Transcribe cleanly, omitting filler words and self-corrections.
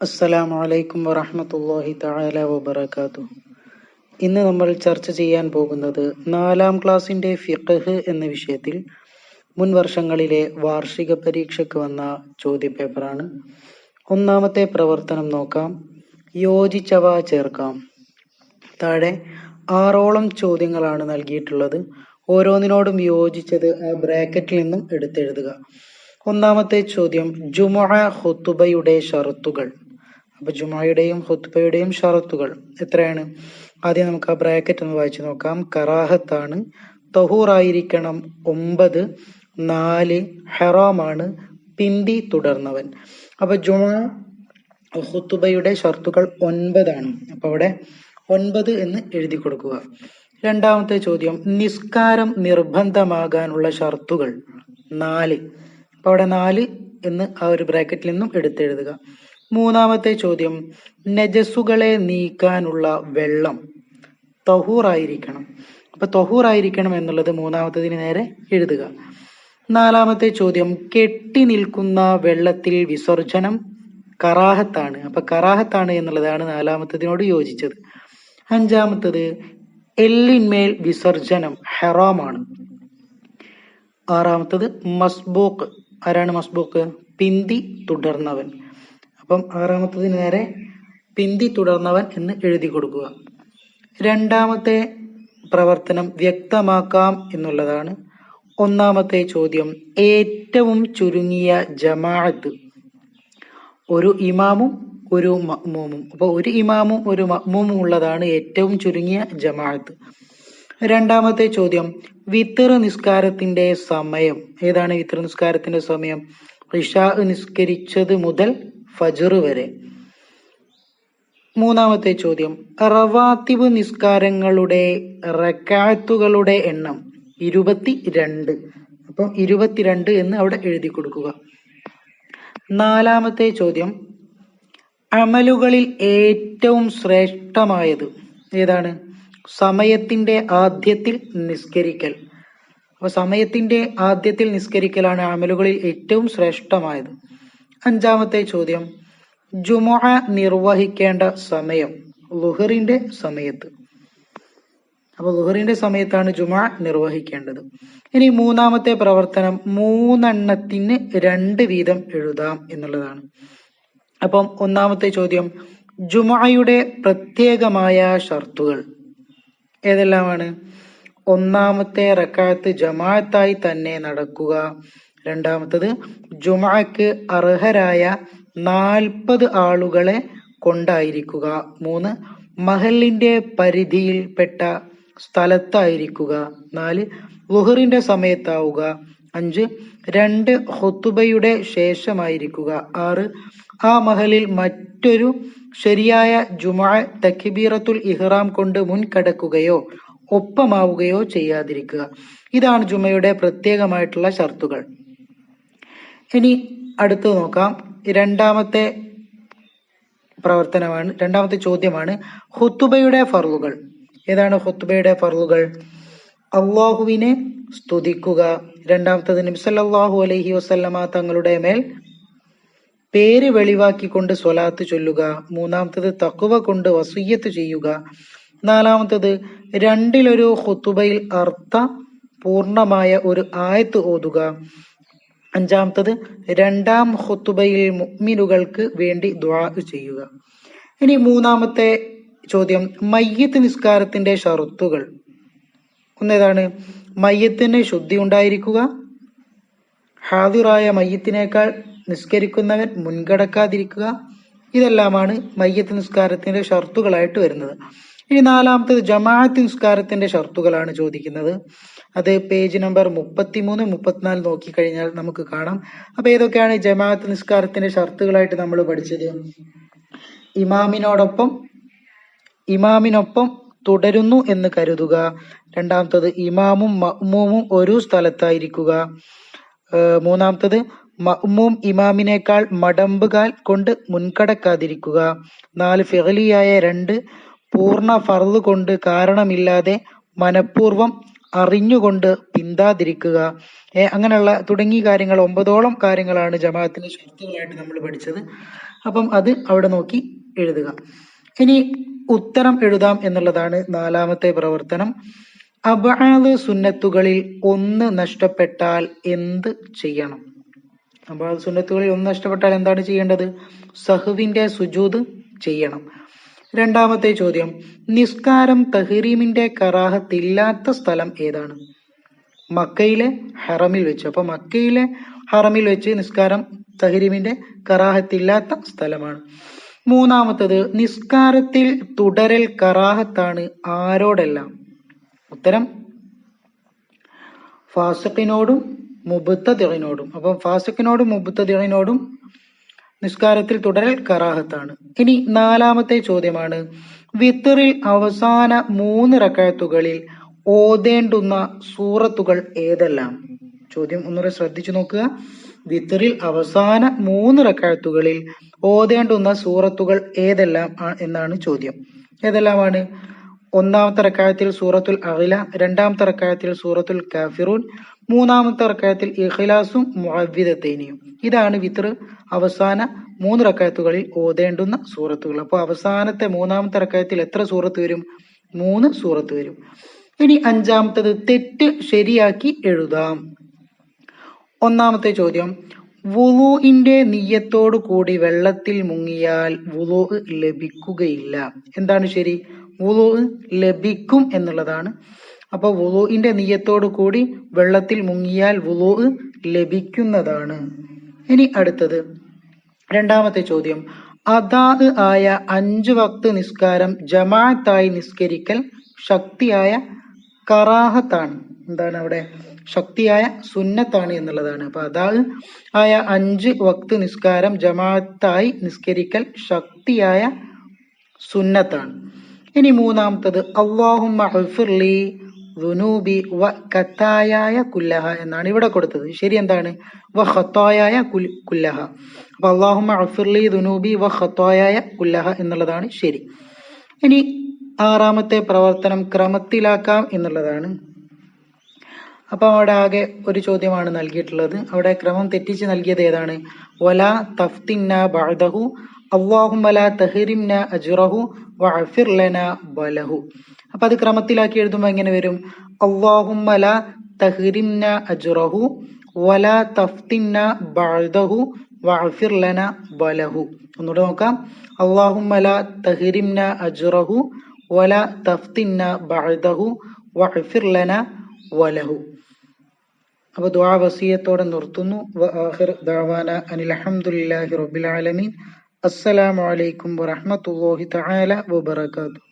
അസ്സലാമു അലൈക്കും വറഹ്മത്തുള്ളാഹി തആല വബറകാതുഹു. ഇന്ന് നമ്മൾ ചർച്ച ചെയ്യാൻ പോകുന്നത് 4-ാം ക്ലാസ്സിന്റെ ഫിഖ്ഹ് എന്ന വിഷയത്തിൽ മുൻ വർഷങ്ങളിലെ വാർഷിക പരീക്ഷയ്ക്ക് വന്ന ചോദ്യപേപ്പറാണ്. ഒന്നാമത്തെ പ്രവർത്തനം നോക്കാം. യോജിച്ചവ ചേർക്കാം. താഴെ 6ഓളം ചോദ്യങ്ങളാണ് നൽകിയിട്ടുള്ളത്. ഓരോന്നിനോടും യോജിച്ചത് ആ ബ്രാക്കറ്റിൽ നിന്നും എടുത്തെഴുതുക. ഒന്നാമത്തെ ചോദ്യം, ജുമുഅ ഖുതുബയുടെ ഷറത്തുകൾ. അപ്പൊ ജുമുഅയുടെയും ഖുതുബയുടെയും ഷറത്തുകൾ എത്രയാണ്? ആദ്യം നമുക്ക് ആ ബ്രാക്കറ്റ് ഒന്ന് വായിച്ചു നോക്കാം. കറാഹത്താണ്, തഹൂറായിരിക്കണം 9, 4 ഹറാമാണ്, പിന്തി തുടർന്നവൻ. അപ്പൊ ജുമുഅ ഖുതുബയുടെ ഷർത്തുകൾ 9 ആണ്. അപ്പൊ അവിടെ 9 എന്ന് എഴുതി കൊടുക്കുക. രണ്ടാമത്തെ ചോദ്യം, നിസ്കാരം നിർബന്ധമാകാനുള്ള ഷർത്തുകൾ 4. അപ്പൊ അവിടെ 4 എന്ന് ആ ഒരു ബ്രാക്കറ്റിൽ നിന്നും എടുത്തെഴുതുക. മൂന്നാമത്തെ ചോദ്യം, നജസുകളെ നീക്കാനുള്ള വെള്ളം തഹൂറായിരിക്കണം. അപ്പൊ തഹൂറായിരിക്കണം എന്നുള്ളത് മൂന്നാമത്തതിന് നേരെ എഴുതുക. നാലാമത്തെ ചോദ്യം, കെട്ടി നിൽക്കുന്ന വെള്ളത്തിൽ വിസർജനം കറാഹത്താണ്. അപ്പൊ കറാഹത്താണ് എന്നുള്ളതാണ് നാലാമത്തതിനോട് യോജിച്ചത്. അഞ്ചാമത്തത്, എല്ലിന്മേൽ വിസർജനം ഹറാമാണ്. ആറാമത്തത്, മസ്ബൂക്ക്. ആരാണ് മസ്ബൂക്ക്? പിന്തി തുടർന്നവൻ. അപ്പം ആറാമത്തതിന് നേരെ പിന്തി തുടർന്നവൻ എന്ന് എഴുതി കൊടുക്കുക. രണ്ടാമത്തെ പ്രവർത്തനം വ്യക്തമാക്കാം എന്നുള്ളതാണ്. ഒന്നാമത്തെ ചോദ്യം, ഏറ്റവും ചുരുങ്ങിയ ജമാഅത്ത്. ഒരു ഇമാമും ഒരു മഅ്മൂമും. അപ്പൊ ഒരു ഇമാമും ഒരു മഅ്മൂമും ഉള്ളതാണ് ഏറ്റവും ചുരുങ്ങിയ ജമാഅത്ത്. രണ്ടാമത്തെ ചോദ്യം, വിത്ർ നിസ്കാരത്തിന്റെ സമയം. ഏതാണ് വിത്ർ നിസ്കാരത്തിന്റെ സമയം? ഇശാ നിസ്കരിച്ചത് മുതൽ ഫജ്ർ വരെ. മൂന്നാമത്തെ ചോദ്യം, റവാത്തിബ് നിസ്കാരങ്ങളുടെ റക്അത്തുകളുടെ എണ്ണം 22. അപ്പം 22 എന്ന് അവിടെ എഴുതി കൊടുക്കുക. നാലാമത്തെ ചോദ്യം, അമലുകളിൽ ഏറ്റവും ശ്രേഷ്ഠമായത് ഏതാണ്? സമയത്തിന്റെ ആദ്യത്തിൽ നിസ്കരിക്കൽ. അപ്പൊ സമയത്തിന്റെ ആദ്യത്തിൽ നിസ്കരിക്കലാണ് അമലുകളിൽ ഏറ്റവും ശ്രേഷ്ഠമായത്. അഞ്ചാമത്തെ ചോദ്യം, ജുമുഅ നിർവഹിക്കേണ്ട സമയം ളുഹറിന്റെ സമയത്ത്. അപ്പൊ ളുഹറിന്റെ സമയത്താണ് ജുമുഅ നിർവഹിക്കേണ്ടത്. ഇനി മൂന്നാമത്തെ പ്രവർത്തനം, 3 എണ്ണത്തിന് 2 വീതം എഴുതാം എന്നുള്ളതാണ്. അപ്പം ഒന്നാമത്തെ ചോദ്യം, ജുമുഅയുടെ പ്രത്യേകമായ ഷർത്തുകൾ ഏതെല്ലാമാണ്? ഒന്നാമത്തെ റക്അത്ത് ജമാഅത്തായി തന്നെ നടക്കുക. രണ്ടാമത്തത്, ജുമുഅക്ക് അർഹരായ 40 ആളുകളെ കൊണ്ടായിരിക്കുക. 3, മഹല്ലിന്റെ പരിധിയിൽപ്പെട്ട സ്ഥലത്തായിരിക്കുക. 4, ളുഹറിന്റെ സമയത്താവുക. 5, 2 ഖുതുബയുടെ ശേഷമായിരിക്കുക. 6, ആ മഹലിൽ മറ്റൊരു ശരിയായ ജുമുഅ തക്ബീറത്തുൽ ഇഹ്റാം കൊണ്ട് മുൻകടക്കുകയോ ഒപ്പമാവുകയോ ചെയ്യാതിരിക്കുക. ഇതാണ് ജുമയുടെ പ്രത്യേകമായിട്ടുള്ള ഷർത്തുകൾ. ഇനി അടുത്തത് നോക്കാം. രണ്ടാമത്തെ ചോദ്യമാണ് ഖുതുബയുടെ ഫർളുകൾ. ഏതാണ് ഖുതുബയുടെ ഫർളുകൾ? അള്ളാഹുവിനെ സ്തുതിക്കുക. രണ്ടാമത്തത്, നബി സല്ലല്ലാഹു അലൈഹി വസല്ലമ തങ്ങളുടെ മേൽ പേര് വെളിവാക്കിക്കൊണ്ട് സ്വലാത്ത് ചൊല്ലുക. മൂന്നാമത്തത്, തഖ്വ കൊണ്ട് വസിയ്യത്ത് ചെയ്യുക. നാലാമത്തത്, 2-ൽ-1 ഖുതുബയിൽ അർത്ഥ പൂർണമായ ഒരു ആയത്ത് ഓതുക. അഞ്ചാമത്തത്, 2-ാം ഖുതുബയിൽ മുഅ്മിനുകൾക്ക് വേണ്ടി ദുആ ചെയ്യുക. ഇനി മൂന്നാമത്തെ ചോദ്യം, മയ്യിത്ത് നിസ്കാരത്തിന്റെ ഷറുത്തുകൾ. ഒന്നേതാണ്? മയ്യത്തിന് ശുദ്ധി ഉണ്ടായിരിക്കുക. ഹാദിറായ മയ്യത്തിനേക്കാൾ നിസ്കരിക്കുന്നവൻ മുൻകടക്കാതിരിക്കുക. ഇതെല്ലാമാണ് മയ്യത്ത് നിസ്കാരത്തിന്റെ ഷർത്തുകളായിട്ട് വരുന്നത്. ഇനി നാലാമത്തത് ജമാഅത്ത് നിസ്കാരത്തിന്റെ ഷർത്തുകളാണ് ചോദിക്കുന്നത്. അത് പേജ് നമ്പർ 33, 34 നോക്കിക്കഴിഞ്ഞാൽ നമുക്ക് കാണാം. അപ്പൊ ഏതൊക്കെയാണ് ജമാഅത്ത് നിസ്കാരത്തിന്റെ ഷർത്തുകളായിട്ട് നമ്മൾ പഠിച്ചത്? ഇമാമിനൊപ്പം തുടരുന്നു എന്ന് കരുതുക. രണ്ടാമത്തത്, ഇമാമും മഅ്മൂമും ഒരു സ്ഥലത്തായിരിക്കുക. മൂന്നാമത്തത്, മഅ്മൂം ഇമാമിനേക്കാൾ മടമ്പുകാൽ കൊണ്ട് മുൻകടക്കാതിരിക്കുക. 4, ഫിഅലിയായ 2 പൂർണ്ണ ഫർള് കൊണ്ട് കാരണമില്ലാതെ മനഃപൂർവം അറിഞ്ഞുകൊണ്ട് പിന്താതിരിക്കുക, അങ്ങനെയുള്ള തുടങ്ങിയ കാര്യങ്ങൾ 9ഓളം കാര്യങ്ങളാണ് ജമാഅത്തിന്റെ ഷർത്തുകളായിട്ട് നമ്മൾ പഠിച്ചത്. അപ്പം അത് അവിടെ നോക്കി എഴുതുക. ഇനി ഉത്തരം എഴുതാം എന്നുള്ളതാണ് 4ാമത്തെ പ്രവർത്തനം. അബ്ആദ് സുന്നത്തുകളിൽ ഒന്ന് നഷ്ടപ്പെട്ടാൽ എന്ത് ചെയ്യണം? അബ്ആദ് സുന്നത്തുകളിൽ ഒന്ന് നഷ്ടപ്പെട്ടാൽ എന്താണ് ചെയ്യേണ്ടത്? സഹ്വിന്റെ സുജൂദ് ചെയ്യണം. 2ാമത്തെ ചോദ്യം, നിസ്കാരം തഹ്രീമിന്റെ കറാഹത്തില്ലാത്ത സ്ഥലം ഏതാണ്? മക്കയിലെ ഹറമിൽ വെച്ച്. അപ്പൊ മക്കയിലെ ഹറമിൽ വെച്ച് നിസ്കാരം തഹ്രീമിന്റെ കറാഹത്തില്ലാത്ത സ്ഥലമാണ്. 3ാമത്തത്, നിസ്കാരത്തിൽ തുടരൽ കറാഹത്താണ് ആരോടെല്ലാം? ഉത്തരം ഫാസിഖിനോടും മുബ്തദിഇനോടും. അപ്പം ഫാസിഖിനോടും മുബ്തദിഇനോടും നിസ്കാരത്തിൽ തുടരൽ കറാഹത്താണ്. ഇനി 4ാമത്തെ ചോദ്യമാണ്, വിത്റിൽ അവസാന 3 റക്അത്തുകളിൽ ഓതേണ്ടുന്ന സൂറത്തുകൾ ഏതെല്ലാം? ചോദ്യം ഒന്നുകൂടെ ശ്രദ്ധിച്ചു നോക്കുക. വിത്റിൽ അവസാന 3 റക്അത്തുകളിൽ ഓതേണ്ടുന്ന സൂറത്തുകൾ ഏതെല്ലാം എന്നാണ് ചോദ്യം. ഏതെല്ലാമാണ്? 1ാമത്തെ റക്അത്തിൽ സൂറത്തുൽ അഅ്ല, 2ാമത്തെ റക്അത്തിൽ സൂറത്തുൽ കാഫിറൂൻ, 3ാമത്തെ റക്അത്തിൽ ഇഖ്ലാസും മുഅവ്വിദത്തൈനിയും. ഇതാണ് വിത്ർ അവസാന 3 റക്അത്തുകളിൽ ഓതേണ്ടുന്ന സൂറത്തുകൾ. അപ്പോൾ അവസാനത്തെ 3ാമത്തെ റക്അത്തിൽ എത്ര സൂറത്ത് വരും? 3 സൂറത്ത് വരും. ഇനി 5ാമത്തത്, തെറ്റ് ശരിയാക്കി എഴുതാം. 1ാമത്തെ ചോദ്യം, വുളൂഇന്റെ നിയ്യത്തോടു കൂടി വെള്ളത്തിൽ മുങ്ങിയാൽ വുളൂ ലഭിക്കുകയില്ല. എന്താണ് ശരി? വുളൂ ലഭിക്കും എന്നുള്ളതാണ്. അപ്പൊ വുളൂഇന്റെ നിയ്യത്തോടു കൂടി വെള്ളത്തിൽ മുങ്ങിയാൽ വുളൂ ലഭിക്കുന്നതാണ്. ഇനി അടുത്തത് 2ാമത്തെ ചോദ്യം, അദാ ആയ 5 വക്ത് നിസ്കാരം ജമാഅത്തായി നിസ്കരിക്കൽ ശക്തിയായ കറാഹത്താണ്. എന്താണ് അവിടെ? ശക്തിയായ സുന്നത്താണ് എന്നുള്ളതാണ്. അപ്പൊ അദാ ആയ 5 വക്ത് നിസ്കാരം ജമാഅത്തായി നിസ്കരിക്കൽ ശക്തിയായ സുന്നത്താണ്. ഇനി 3ാമത്തത്, അല്ലാഹുമ്മ ഗ്ഫിർലി ദുനൂബി വ ഖതായായ കുല്ലഹ എന്നാണ് ഇവിടെ കൊടുത്തത്. ശരി എന്താണ്? വ ഖതായായ കുല്ലഹ. അപ്പൊ അല്ലാഹുമ്മ ഗ്ഫിർലി ദുനൂബി വ ഖതായായ കുല്ലഹ എന്നുള്ളതാണ് ശരി. ഇനി 6ാമത്തെ പ്രവർത്തനം ക്രമത്തിലാക്കാം എന്നുള്ളതാണ്. അപ്പൊ അവിടെ ആകെ ഒരു ചോദ്യമാണ് നൽകിയിട്ടുള്ളത്. അവിടെ ക്രമം തെറ്റിച്ച് നൽകിയത് ഏതാണ്? വലാ തഫ്തിന്ന ബഅദഹു അല്ലാഹുമ്മ ലാ തഹ്രിംന അജ്റഹു വഅഫിർ ലനാ ബലഹു. അപ്പൊ അത് ക്രമത്തിലാക്കി എഴുതുമ്പോൾ എങ്ങനെ വരും? അല്ലാഹുമ്മ ലാ തഹ്രിംന അജ്റഹു വലാ തഫ്തിന്ന ബഅദഹു വഅഫിർ ലനാ ബലഹു. ഒന്നുകൂടെ നോക്കാം. അല്ലാഹുമ്മ ലാ തഹ്രിംന അജ്റഹു വലാ തഫ്തിന്ന ബഅദഹു വഅഫിർ ലനാ വലഹു. അപ്പൊ ദുആ വസിയത്തോടെ നിർത്തുന്നു. വആഖിർ ദഅവാന അനിൽ ഹംദുലില്ലാഹി റബ്ബിൽ ആലമീൻ. അസ്സലാമു അലൈക്കും വറഹ്മത്തുള്ളാഹി തആല വബറകാതുഹു.